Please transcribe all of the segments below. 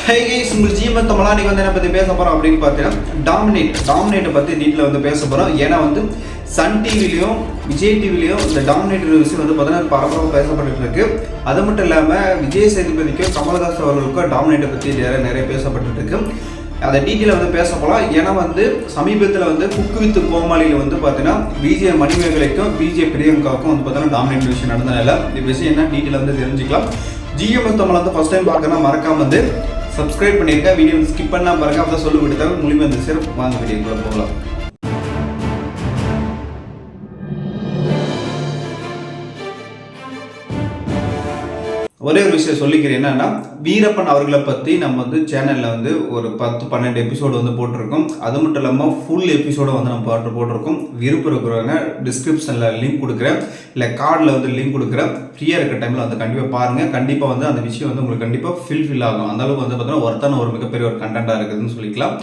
Hey guys, உங்கள் GMS தமிழா நீங்கள் வந்து என்ன பற்றி பேச போகிறோம் அப்படின்னு பார்த்தீங்கன்னா டாமினேட்டை பற்றி டீட்டில் வந்து பேச போகிறோம். ஏன்னா வந்து சன் டிவிலையும் விஜய் டிவிலையும் இந்த டாமினேட்டர் விஷயம் வந்து பார்த்தீங்கன்னா பரபரப்பாக பேசப்பட்டு இருக்கு. அது மட்டும் இல்லாமல் விஜய் சேதுபதிக்கும் கமல்ஹாசன் அவர்களுக்கும் டாமினேட்டை பற்றி நிறைய பேசப்பட்டு இருக்கு. அதை டீட்டெயிலாக வந்து பேச போகலாம். ஏன்னா வந்து சமீபத்தில் வந்து குக்கு வித் கோமாளியில் வந்து பார்த்தீங்கன்னா விஜய் மணிமேகலைக்கும் விஜய் பிரியங்காவுக்கும் வந்து பார்த்தீங்கன்னா டாமினேட் விஷயம் நடந்தனால இந்த விஷயம் என்ன டீட்டெயிலாக வந்து தெரிஞ்சுக்கலாம். ஜிஎம்எஸ் தமிழ் வந்து ஃபஸ்ட் டைம் பார்க்கணும் மறக்காம வந்து சப்ஸ்கிரைப் பண்ணியிருக்கேன். வீடியோ ஸ்கிப் பண்ணால் பாருங்க. அப்போ தான் சொல்லி கொடுத்தாங்க மூலியமாக வந்து சிறப்பு வாங்க வீடியோக்குள்ளே போகலாம். ஒரே ஒரு விஷயம் சொல்லிக்கிறேன், என்னன்னா வீரப்பன் அவர்களை பற்றி நம்ம வந்து சேனலில் வந்து ஒரு 10-12 எபிசோடு வந்து போட்டிருக்கோம். அது மட்டும் இல்லாமல் ஃபுல் எபிசோடை வந்து நம்ம போட்டிருக்கோம். விருப்பம் இருக்கிறவங்க டிஸ்கிரிப்ஷனில் லிங்க் கொடுக்குறேன், இல்லை கார்டில் வந்து லிங்க் கொடுக்குறேன். ஃப்ரீயாக இருக்கிற டைமில் வந்து கண்டிப்பாக பாருங்கள். கண்டிப்பாக வந்து அந்த விஷயம் வந்து உங்களுக்கு கண்டிப்பாக ஃபில் ஆகும். அந்தளவுக்கு வந்து பார்த்தீங்கன்னா ஒருத்தான ஒரு மிகப்பெரிய ஒரு கண்டென்ட்டாக இருக்குதுன்னு சொல்லிக்கலாம்.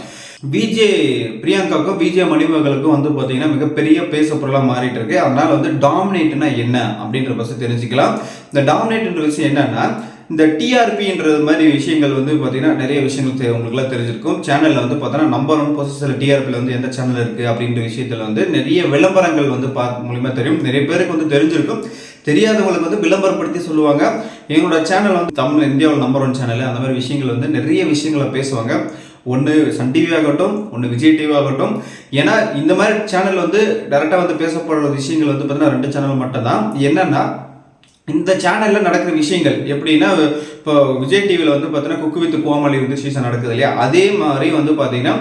விஜய் பிரியங்காவுக்கும் விஜய் மணிமேகலுக்கும் வந்து பார்த்தீங்கன்னா மிகப்பெரிய பேச பொருளாக மாறிட்டு இருக்கு. அதனால வந்து டாமினேட்னா என்ன அப்படின்ற பற்றி தெரிஞ்சுக்கலாம். இந்த டாமினேட்ன்ற விஷயம் என்னன்னா, இந்த டிஆர்பின்றது மாதிரி விஷயங்கள் வந்து பார்த்தீங்கன்னா நிறைய விஷயங்கள் உங்களுக்குலாம் தெரிஞ்சிருக்கும். சேனலில் வந்து பார்த்தோன்னா நம்பர் 1 பொசிஷனில் டிஆர்பியில் வந்து எந்த சேனல் இருக்குது அப்படின்ற விஷயத்தில் வந்து நிறைய விளம்பரங்கள் வந்து மூலிமா தெரியும். நிறைய பேருக்கு வந்து தெரிஞ்சிருக்கும். தெரியாதவங்களுக்கு வந்து விளம்பரப்படுத்தி சொல்லுவாங்க. எங்களோட சேனல் வந்து தமிழ் இந்தியாவில் நம்பர் 1 சேனல். அந்த மாதிரி விஷயங்கள் வந்து நிறைய விஷயங்களை பேசுவாங்க. ஒன்று சன் டிவி ஆகட்டும், ஒன்று விஜய் டிவி ஆகட்டும். ஏன்னா இந்த மாதிரி சேனல் வந்து டைரெக்டாக வந்து பேசப்படுற விஷயங்கள் வந்து பார்த்தீங்கன்னா 2 சேனல் மட்டும்தான். என்னன்னா இந்த சேனலில் நடக்கிற விஷயங்கள் எப்படின்னா, இப்போ விஜய் டிவியில் வந்து பார்த்தீங்கன்னா குக்கு வித் கோமாளி வந்து சீசன் நடக்குது இல்லையா, அதே மாதிரி வந்து பார்த்தீங்கன்னா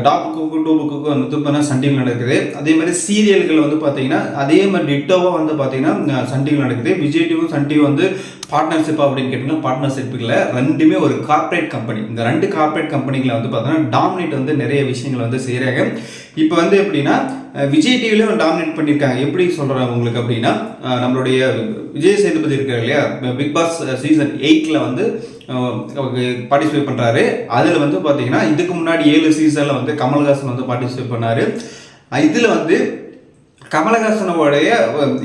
டாப் குக்கு டூ குக்கு வந்து பார்த்தீங்கன்னா சன் டிவியில் நடக்குது. அதே மாதிரி சீரியல்கள் வந்து பார்த்தீங்கன்னா அதே மாதிரி டிட்டோவாக வந்து பார்த்தீங்கன்னா சன் டிவியில் நடக்குது. விஜய் டிவி சன் டிவி வந்து பார்ட்னர்ஷிப் அப்படின்னு கேட்டிங்கன்னா பார்ட்னர்ஷிப்பில் ரெண்டுமே ஒரு கார்பரேட் கம்பெனி. இந்த 2 கார்பரேட் கம்பெனிகளை வந்து பார்த்தீங்கன்னா டாமினேட் வந்து நிறைய விஷயங்கள் வந்து செய்கிறாங்க. இப்போ வந்து எப்படின்னா விஜய் டிவிலையும் டாமினேட் பண்ணியிருக்காங்க. எப்படி சொல்கிறாங்க உங்களுக்கு அப்படின்னா, நம்மளுடைய விஜய் சேதுபதி இருக்காரு இல்லையா, பிக் பாஸ் சீசன் 8 வந்து பார்ட்டிசிபேட் பண்ணுறாரு. அதில் வந்து பார்த்தீங்கன்னா இதுக்கு முன்னாடி 7 சீசனில் வந்து கமல்ஹாசன் வந்து பார்ட்டிசிபேட் பண்ணார். இதில் வந்து கமலஹாசனோடைய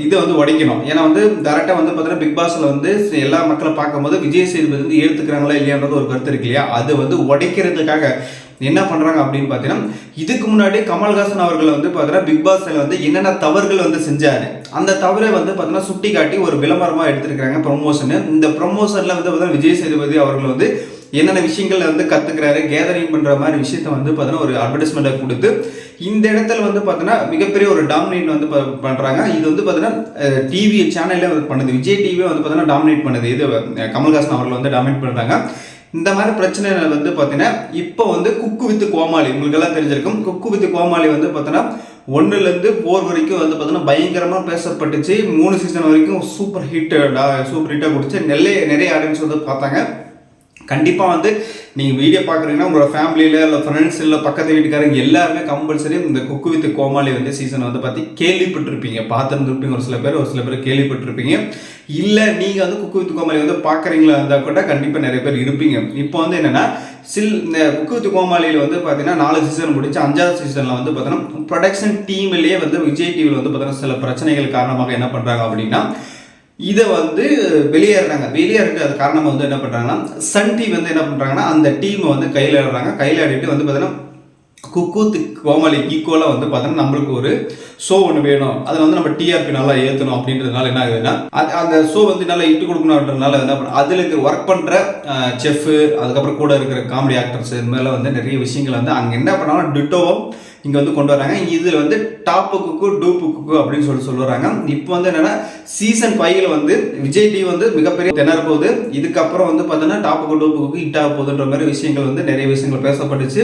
இதை வந்து உடைக்கணும். ஏன்னா வந்து டேரெக்டாக வந்து பார்த்தீங்கன்னா பிக் பாஸில் வந்து எல்லா மக்களை பார்க்கும்போது விஜய் சேதுபதி வந்து ஏற்றுக்கிறாங்களா இல்லையான்றது ஒரு கருத்து இருக்கு இல்லையா, அது வந்து உடைக்கிறதுக்காக என்ன பண்ணுறாங்க அப்படின்னு பார்த்தீங்கன்னா, இதுக்கு முன்னாடி கமல்ஹாசன் அவர்கள் வந்து பார்த்தீங்கன்னா பிக் பாஸில் வந்து என்னென்ன தவறுகள் வந்து செஞ்சாரு, அந்த தவறை வந்து பார்த்தீங்கன்னா சுட்டி காட்டி ஒரு விளம்பரமாக எடுத்துருக்காங்க ப்ரொமோஷனு. இந்த ப்ரொமோஷனில் வந்து பார்த்தீங்கன்னா விஜய் சேதுபதி அவர்கள் வந்து என்னென்ன விஷயங்கள் வந்து கற்றுக்கிறாரு, கேதரிங் பண்ணுற மாதிரி விஷயத்த வந்து பார்த்தீங்கன்னா ஒரு அட்வர்டைஸ்மெண்ட்டை கொடுத்து இந்த இடத்துல வந்து பார்த்தீங்கன்னா மிகப்பெரிய ஒரு டாமினேட் வந்து பண்ணுறாங்க. இது வந்து பார்த்தீங்கன்னா டிவி சேனல்லே வந்து பண்ணுது. விஜய் டிவியே வந்து பார்த்தீங்கன்னா டாமினேட் பண்ணுது. இது கமல்ஹாசன் அவர்கள் வந்து டாமினேட் பண்ணுறாங்க. இந்த மாதிரி பிரச்சனை வந்து பார்த்தீங்கன்னா இப்போ வந்து குக்கு வித் கோமாளி உங்களுக்கெல்லாம் தெரிஞ்சிருக்கும். குக்கு வித் கோமாளி வந்து பார்த்தீங்கன்னா 1லேருந்து 4 வரைக்கும் வந்து பார்த்தீங்கன்னா பயங்கரமாக பேசப்பட்டுச்சு. 3 சீசன் வரைக்கும் சூப்பர் ஹிட்டாக கொடுத்து நிறைய ஆடியன்ஸ் வந்து பார்த்தாங்க. கண்டிப்பாக வந்து நீங்கள் வீடியோ பார்க்குறீங்கன்னா உங்களோட ஃபேமிலியில் இல்லை ஃப்ரெண்ட்ஸ் இல்லை பக்கத்து வீட்டுக்காரங்க எல்லாருமே கம்பல்சரி இந்த குக்கு வித் கோமாளி வந்து சீசனை வந்து பார்த்து கேள்விப்பட்டிருப்பீங்க, பார்த்துருந்துருப்பீங்க. ஒரு சில பேர் கேள்விப்பட்டிருப்பீங்க. இல்லை நீங்கள் வந்து குக்கு வித் கோமாளி வந்து பார்க்குறீங்களா இருந்தால் கூட கண்டிப்பாக நிறைய பேர் இருப்பீங்க. இப்போ வந்து என்னென்னா இந்த குக்கு வித் கோமாளியில் வந்து பார்த்தீங்கன்னா 4 சீசன் முடிச்சு 5வது சீசனில் வந்து பார்த்தீங்கன்னா ப்ரொடக்ஷன் டீம்லேயே வந்து விஜய் டிவியில் வந்து பார்த்தீங்கன்னா சில பிரச்சனைகள் காரணமாக என்ன பண்ணுறாங்க அப்படின்னா இதை வந்து வெளியேறது அது காரணமாக வந்து என்ன பண்ணுறாங்கன்னா சன் டிவி வந்து என்ன பண்ணுறாங்கன்னா அந்த டீமை வந்து கையிலாடிட்டு வந்து பார்த்தீங்கன்னா குக்கு வித் கோமாளி ஈக்குவலாக வந்து பார்த்தீங்கன்னா நம்மளுக்கு ஒரு ஷோ ஒன்று வேணும், அதில் வந்து நம்ம டிஆர்பி நல்லா ஏற்றணும் அப்படின்றதுனால என்ன ஆகுதுன்னா அந்த ஷோ வந்து நல்லா இட்டு கொடுக்கணுன்றதுனால என்ன பண்ண அதில் ஒர்க் பண்ணுற செஃப்பு, அதுக்கப்புறம் கூட இருக்கிற காமெடி ஆக்டர்ஸ், இது மாதிரிலாம் வந்து நிறைய விஷயங்கள் வந்து அங்கே என்ன பண்ணாலும் டிட்டோவும் இங்கே வந்து கொண்டு வராங்க. இதில் வந்து டாப்பு குக்கு டூப்பு குக்கு அப்படின்னு சொல்லுறாங்க. இப்போ வந்து என்னென்னா சீசன் 5 வந்து விஜய் டிவி வந்து மிகப்பெரிய திணற போகுது. இதுக்கப்புறம் வந்து பார்த்தீங்கன்னா டாப்புக்கு டூப்புக்கு ஹிட் ஆக போகுதுன்ற மாதிரி விஷயங்கள் வந்து நிறைய விஷயங்கள் பேசப்பட்டுச்சு.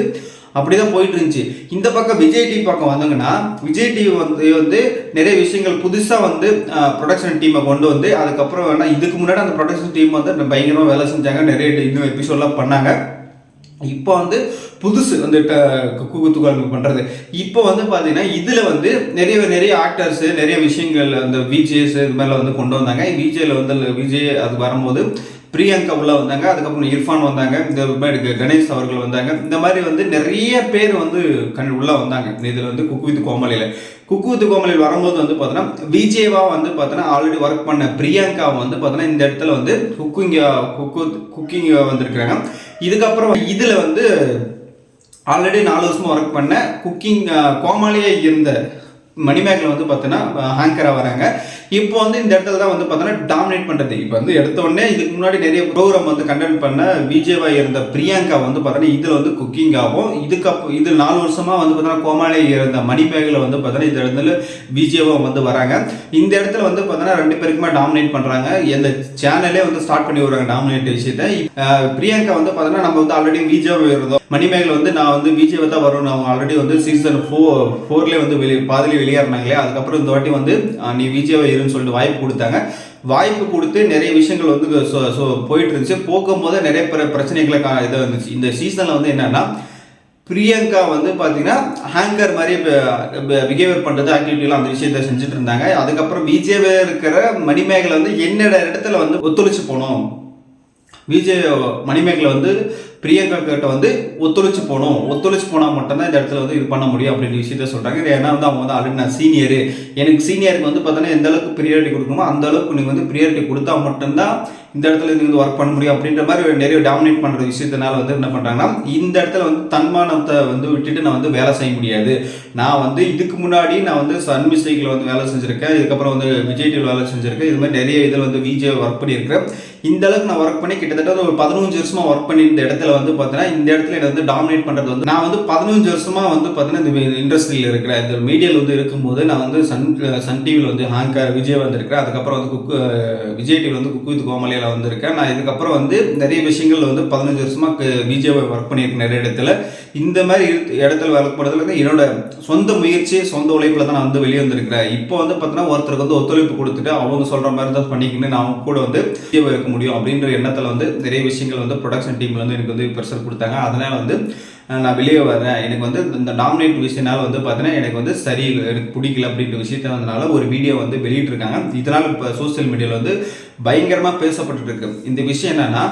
அப்படிதான் போயிட்டு இருந்துச்சு. இந்த பக்கம் விஜய் டிவி பக்கம் வந்தாங்கன்னா விஜய் டிவி வந்து நிறைய விஷயங்கள் புதுசாக வந்து ப்ரொடக்ஷன் டீமை கொண்டு வந்து அதுக்கப்புறம் வேணா இதுக்கு முன்னாடி அந்த ப்ரொடக்ஷன் டீம் வந்து பயங்கரமாக வேலை செஞ்சாங்க, நிறைய இன்னும் எபிசோட்லாம் பண்ணாங்க. இப்போ வந்து புதுசு வந்து குக்கு வித் கோமாளி பண்ணுறது. இப்போ வந்து பார்த்தீங்கன்னா இதில் வந்து நிறைய ஆக்டர்ஸு நிறைய விஷயங்கள் அந்த விஜேஸ் இது மாதிரிலாம் வந்து கொண்டு வந்தாங்க. விஜய் அது வரும்போது பிரியங்கா உள்ள வந்தாங்க, அதுக்கப்புறம் இர்ஃபான் வந்தாங்க, இந்த மாதிரி கணேஷ் அவர்கள் வந்தாங்க. இந்த மாதிரி வந்து நிறைய பேர் வந்து உள்ள வந்தாங்க. இதில் வந்து குக்கு வித் கோமாளியில் வரும்போது வந்து பார்த்தோன்னா விஜேவா வந்து பார்த்தோன்னா ஆல்ரெடி ஒர்க் பண்ண பிரியங்கா வந்து பார்த்தோன்னா இந்த இடத்துல வந்து குக்கிங் வந்திருக்கிறாங்க. இதுக்கப்புறம் இதில் வந்து ஆல்ரெடி 4 வருஷமாக ஒர்க் பண்ண குக்கிங் கோமாளியே இருந்த மணிமேகலை வந்து பார்த்தீங்கன்னா ஹேங்கராக வராங்க. இப்போ வந்து இந்த இடத்துல தான் வந்து பார்த்தீங்கன்னா டாமினேட் பண்ணுறது. இப்போ வந்து எடுத்த உடனே இதுக்கு முன்னாடி நிறைய ப்ரோக்ராம் வந்து கண்டக்ட் பண்ண விஜேவாக இருந்த பிரியங்கா வந்து பார்த்தீங்கன்னா இதில் வந்து குக்கிங் ஆகும். இது 4 வருஷமாக வந்து பார்த்தீங்கன்னா கோமாளி இருந்த மணிமேகலை வந்து பார்த்தீங்கன்னா இந்த இடத்துல விஜேவாக வந்து வராங்க. இந்த இடத்துல வந்து பார்த்தீங்கன்னா 2 பேருக்குமே டாமினேட் பண்ணுறாங்க. இந்த சேனலே வந்து ஸ்டார்ட் பண்ணி வருவாங்க டாமினேட் விஷயத்தை. பிரியங்கா வந்து பார்த்தீங்கன்னா நம்ம வந்து ஆல்ரெடி விஜேவாக இருந்தோம், மணிமேகலை வந்து நான் வந்து விஜேவை தான் வரும், அவங்க ஆல்ரெடி வந்து சீசன் 4 வந்து பாதிலே வெளியேறினாங்களே. அதுக்கப்புறம் இந்த வாட்டி வந்து நீ விஜேவை இருன்னு சொல்லிட்டு வாய்ப்பு கொடுத்தாங்க. வாய்ப்பு கொடுத்து நிறைய விஷயங்கள் வந்து போயிட்டு இருந்துச்சு. போகும்போது நிறைய பிரச்சனைகளை இதை வந்துச்சு. இந்த சீசனில் வந்து என்னன்னா பிரியங்கா வந்து பார்த்தீங்கன்னா ஹேங்கர் மாதிரி பிஹேவியர் பண்ணுறது ஆக்டிவிட்டிலாம் அந்த விஷயத்தை செஞ்சுட்டு இருந்தாங்க. அதுக்கப்புறம் விஜேவே இருக்கிற மணிமேகலை வந்து என்னோட இடத்துல வந்து ஒத்துழைச்சு போனோம், விஜய் மணிமேகலை வந்து பிரியங்கா கிட்ட வந்து ஒத்துழைச்சு போனால் மட்டும்தான் இந்த இடத்துல வந்து இது பண்ண முடியும் அப்படின்ற விஷயத்த சொல்கிறாங்க. ஏன்னா வந்து அவங்க வந்து ஆல்ரெடி நான் சீனியரு, எனக்கு சீனியருக்கு வந்து பார்த்தோன்னா எந்த அளவுக்கு ப்ரியாரிட்டி கொடுக்கணுமோ அந்த அளவுக்கு நீங்கள் வந்து ப்ரியாரிட்டி கொடுத்தா மட்டும்தான் இந்த இடத்துல நீங்கள் வந்து ஒர்க் பண்ண முடியும் அப்படின்ற மாதிரி நிறைய டாமினேட் பண்ணுற விஷயத்தினால வந்து என்ன பண்ணுறாங்கன்னா இந்த இடத்துல வந்து தன்மானத்தை வந்து விட்டுட்டு நான் வந்து வேலை செய்ய முடியாது. நான் வந்து இதுக்கு முன்னாடி நான் வந்து சன் மியூசிக்கில் வந்து வேலை செஞ்சுருக்கேன், இதுக்கப்புறம் வந்து விஜய் டிவியில் வேலை செஞ்சுருக்கேன், இது மாதிரி நிறைய இதில் வந்து விஜய் ஒர்க் பண்ணியிருக்கிறேன். இந்த அளவுக்கு நான் ஒர்க் பண்ணி கிட்டத்தட்ட ஒரு 15 வருஷமாக ஒர்க் பண்ணி இந்த இடத்துல வந்து பார்த்தீங்கன்னா இந்த இடத்துல என்னை வந்து டாமினேட் பண்ணுறது வந்து நான் வந்து 15 வருஷமாக வந்து பார்த்தீங்கன்னா இந்த இண்டஸ்ட்ரியில் இருக்கிறேன், இந்த மீடியாவில் வந்து இருக்கும்போது நான் வந்து சன் டிவியில் வந்து ஹேங்கர் விஜய் வந்திருக்கிறேன். அதுக்கப்புறம் வந்து விஜய் டிவியில் வந்து குக் வித் கோமாளியில் வந்திருக்கேன். நான் இதுக்கப்புறம் வந்து நிறைய விஷயங்கள் வந்து 15 வருஷமாக விஜய் ஒர்க் பண்ணியிருக்கேன் நிறைய இடத்துல. இந்த மாதிரி இடத்துல ஒர்க் பண்ணுறதுல வந்து என்னோட சொந்த முயற்சி சொந்த உழைப்பில் தான் நான் வந்து வெளியே வந்திருக்கிறேன். இப்போ வந்து பார்த்தீங்கன்னா ஒருத்தருக்கு வந்து ஒத்துழைப்பு கொடுத்துட்டு அவங்க சொல்கிற மாதிரி தான் பண்ணிக்கின்னு நான் அவங்க கூட வந்து விஜய் இருக்க முடியும் அப்படின்ற எண்ணத்தில் வந்து நிறைய விஷயங்கள் வந்து ப்ரொடக்ஷன் டீமில் வந்து எனக்கு வந்து ப்ரெஷர் கொடுத்தாங்க. அதனால் வந்து நான் வெளியே வரேன், எனக்கு வந்து இந்த டாமினேட் விஷயனால வந்து பார்த்தீங்கன்னா எனக்கு வந்து சரியில்லை, எனக்கு பிடிக்கல அப்படின்ற விஷயத்த வந்தனால ஒரு வீடியோ வந்து வெளியிட்டிருக்காங்க. இதனால் இப்போ சோசியல் மீடியாவில் வந்து பயங்கரமாக பேசப்பட்டு இருக்கு. இந்த விஷயம் என்னன்னா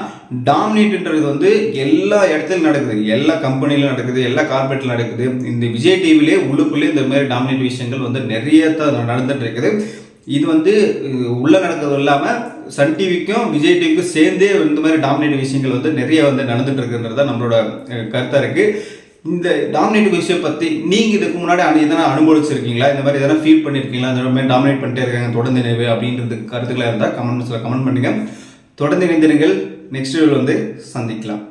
டாமினேட்ன்றது வந்து எல்லா இடத்துலையும் நடக்குது, எல்லா கம்பெனிலும் நடக்குது, எல்லா கார்பரேட்டில் நடக்குது. இந்த விஜய் டிவிலே உள்ளுக்குள்ளே இந்த மாதிரி டாமினேட் விஷயங்கள் வந்து நிறைய நடந்துட்டு இருக்குது. இது வந்து உள்ள நடக்கிறது இல்லாமல் சன் டிவிக்கும் விஜய் டிவிக்கும் சேர்ந்தே இந்த மாதிரி டாமினேட் விஷயங்கள் வந்து நிறைய வந்து நடந்துட்டு இருக்குன்றது தான் நம்மளோட கருத்தாக இருக்குது. இந்த டாமினேட் விஷயம் பற்றி நீங்கள் இதுக்கு முன்னாடி எதனா அனுபவிச்சிருக்கீங்களா, இந்த மாதிரி எதனா ஃபீல் பண்ணியிருக்கீங்களா, இந்த மாதிரி டாமினேட் பண்ணிட்டே இருக்காங்க தொடர்ந்து நினைவு அப்படின்றது கருத்துக்களாக இருந்தால் கமெண்ட் பண்ணுங்கள். தொடர்ந்து இணைந்திருங்கள். நெக்ஸ்ட் வீடியோவில் வந்து சந்திக்கலாம்.